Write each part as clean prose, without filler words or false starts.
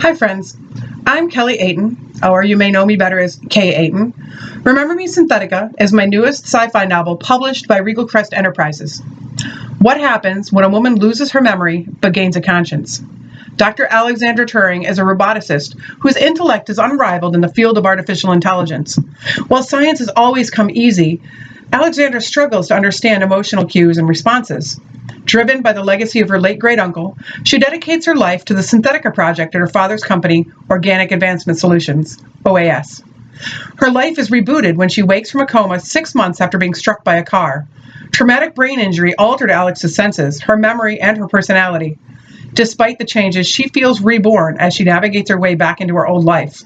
Hi friends, I'm Kelly Aten, or you may know me better as K. Aten. Remember Me Synthetica is my newest sci-fi novel published by Regal Crest Enterprises. What happens when a woman loses her memory but gains a conscience? Dr. Alexandra Turing is a roboticist whose intellect is unrivaled in the field of artificial intelligence. While science has always come easy, Alexandra struggles to understand emotional cues and responses. Driven by the legacy of her late great-uncle, she dedicates her life to the Synthetica project at her father's company, Organic Advancement Solutions, OAS. Her life is rebooted when she wakes from a coma 6 months after being struck by a car. Traumatic brain injury altered Alex's senses, her memory, and her personality. Despite the changes, she feels reborn as she navigates her way back into her old life.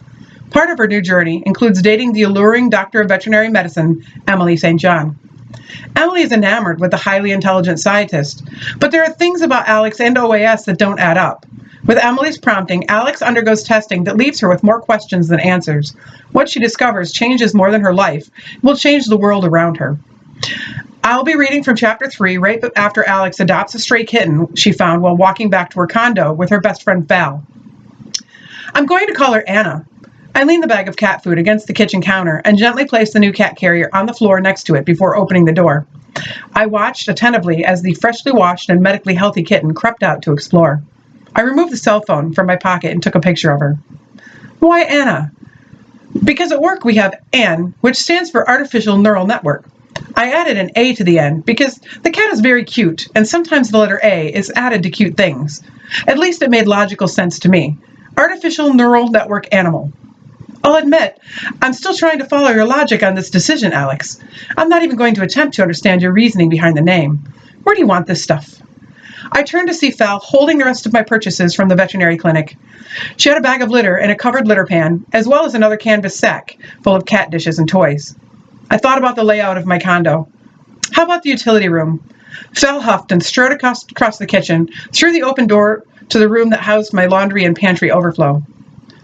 Part of her new journey includes dating the alluring Doctor of Veterinary Medicine, Emily St. John. Emily is enamored with the highly intelligent scientist, but there are things about Alex and OAS that don't add up. With Emily's prompting, Alex undergoes testing that leaves her with more questions than answers. What she discovers changes more than her life. It will change the world around her. I'll be reading from Chapter 3 right after Alex adopts a stray kitten she found while walking back to her condo with her best friend Val. I'm going to call her Anna. I lean the bag of cat food against the kitchen counter and gently place the new cat carrier on the floor next to it before opening the door. I watched attentively as the freshly washed and medically healthy kitten crept out to explore. I removed the cell phone from my pocket and took a picture of her. Why Anna? Because at work we have AN, which stands for Artificial Neural Network. I added an A to the end because the cat is very cute, and sometimes the letter A is added to cute things. At least it made logical sense to me. Artificial Neural Network Animal. I'll admit, I'm still trying to follow your logic on this decision, Alex. I'm not even going to attempt to understand your reasoning behind the name. Where do you want this stuff? I turned to see Val holding the rest of my purchases from the veterinary clinic. She had a bag of litter and a covered litter pan, as well as another canvas sack full of cat dishes and toys. I thought about the layout of my condo. How about the utility room? Val huffed and strode across the kitchen, through the open door to the room that housed my laundry and pantry overflow.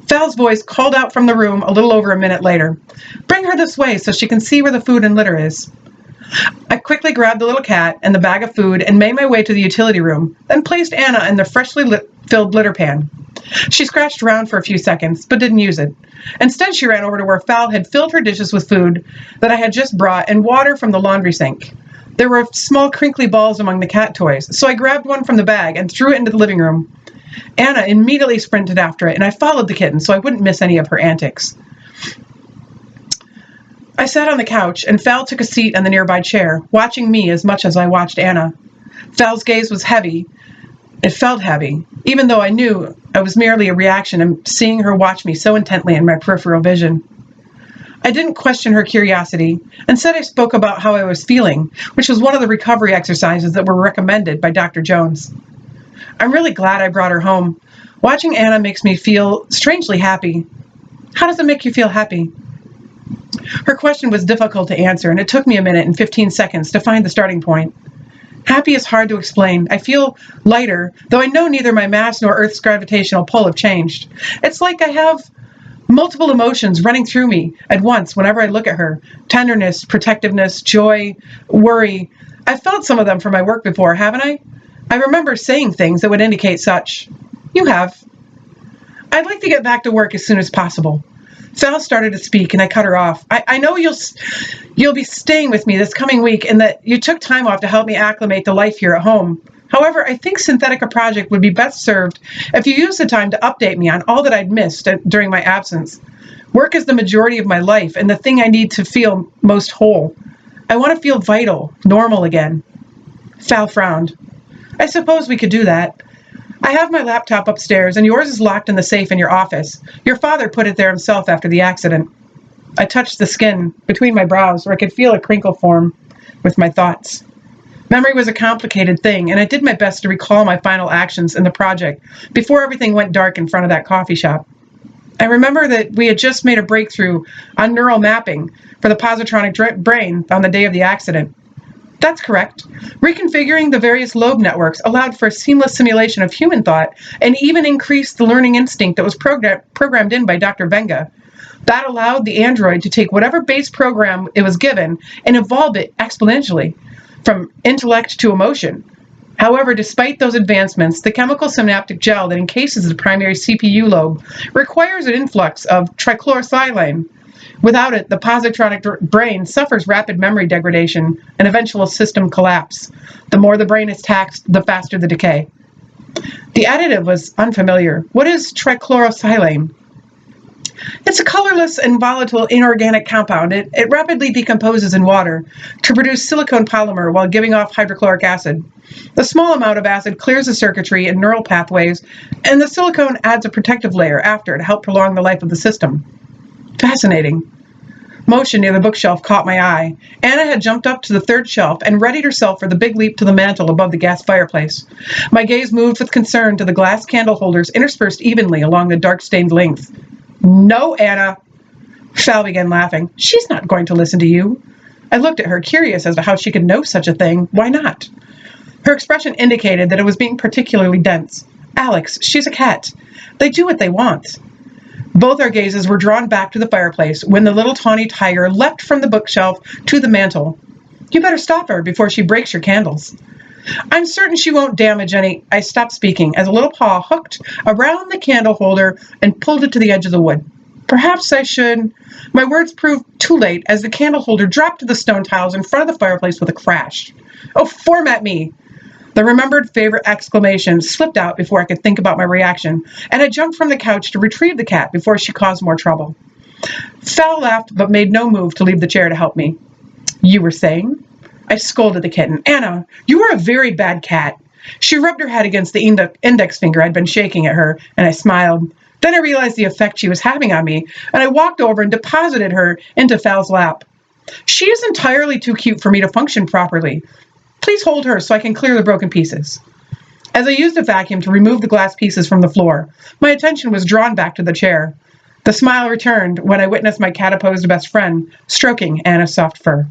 Val's voice called out from the room a little over a minute later. Bring her this way so she can see where the food and litter is. I quickly grabbed the little cat and the bag of food and made my way to the utility room, then placed Anna in the freshly filled litter pan. She scratched around for a few seconds, but didn't use it. Instead, she ran over to where Val had filled her dishes with food that I had just brought and water from the laundry sink. There were small crinkly balls among the cat toys, so I grabbed one from the bag and threw it into the living room. Anna immediately sprinted after it, and I followed the kitten so I wouldn't miss any of her antics. I sat on the couch, and Val took a seat on the nearby chair, watching me as much as I watched Anna. Val's gaze was heavy. It felt heavy, even though I knew it was merely a reaction to seeing her watch me so intently in my peripheral vision. I didn't question her curiosity. Instead, I spoke about how I was feeling, which was one of the recovery exercises that were recommended by Dr. Jones. I'm really glad I brought her home. Watching Anna makes me feel strangely happy. How does it make you feel happy? Her question was difficult to answer, and it took me a minute and 15 seconds to find the starting point. Happy is hard to explain. I feel lighter, though I know neither my mass nor Earth's gravitational pull have changed. It's like I have multiple emotions running through me at once whenever I look at her. Tenderness, protectiveness, joy, worry. I've felt some of them from my work before, haven't I? I remember saying things that would indicate such. You have. I'd like to get back to work as soon as possible. Val started to speak, and I cut her off. I know you'll be staying with me this coming week, and that you took time off to help me acclimate to life here at home. However, I think Synthetica Project would be best served if you used the time to update me on all that I'd missed during my absence. Work is the majority of my life, and the thing I need to feel most whole. I want to feel vital, normal again. Val frowned. I suppose we could do that. I have my laptop upstairs, and yours is locked in the safe in your office. Your father put it there himself after the accident. I touched the skin between my brows where I could feel a crinkle form with my thoughts. Memory was a complicated thing, and I did my best to recall my final actions in the project before everything went dark in front of that coffee shop. I remember that we had just made a breakthrough on neural mapping for the positronic brain on the day of the accident. That's correct. Reconfiguring the various lobe networks allowed for a seamless simulation of human thought and even increased the learning instinct that was programmed in by Dr. Venga. That allowed the android to take whatever base program it was given and evolve it exponentially, from intellect to emotion. However, despite those advancements, the chemical synaptic gel that encases the primary CPU lobe requires an influx of trichlorosilane. Without it, the positronic brain suffers rapid memory degradation and eventual system collapse. The more the brain is taxed, the faster the decay. The additive was unfamiliar. What is trichlorosilane? It's a colorless and volatile inorganic compound. It rapidly decomposes in water to produce silicone polymer while giving off hydrochloric acid. The small amount of acid clears the circuitry and neural pathways, and the silicone adds a protective layer after to help prolong the life of the system. Fascinating. Motion near the bookshelf caught my eye. Anna had jumped up to the third shelf and readied herself for the big leap to the mantel above the gas fireplace. My gaze moved with concern to the glass candle holders interspersed evenly along the dark-stained length. No, Anna. Sal began laughing. She's not going to listen to you. I looked at her, curious as to how she could know such a thing. Why not? Her expression indicated that it was being particularly dense. Alex, she's a cat. They do what they want. Both our gazes were drawn back to the fireplace when the little tawny tiger leapt from the bookshelf to the mantel. You better stop her before she breaks your candles. I'm certain she won't damage any. I stopped speaking as a little paw hooked around the candle holder and pulled it to the edge of the wood. Perhaps I should. My words proved too late as the candle holder dropped to the stone tiles in front of the fireplace with a crash. Oh, format me! The remembered favorite exclamation slipped out before I could think about my reaction, and I jumped from the couch to retrieve the cat before she caused more trouble. Sal laughed but made no move to leave the chair to help me. You were saying? I scolded the kitten. Anna, you are a very bad cat. She rubbed her head against the index finger I'd been shaking at her, and I smiled. Then I realized the effect she was having on me, and I walked over and deposited her into Fal's lap. She is entirely too cute for me to function properly. Please hold her so I can clear the broken pieces. As I used a vacuum to remove the glass pieces from the floor, my attention was drawn back to the chair. The smile returned when I witnessed my cat-opposed best friend stroking Anna's soft fur.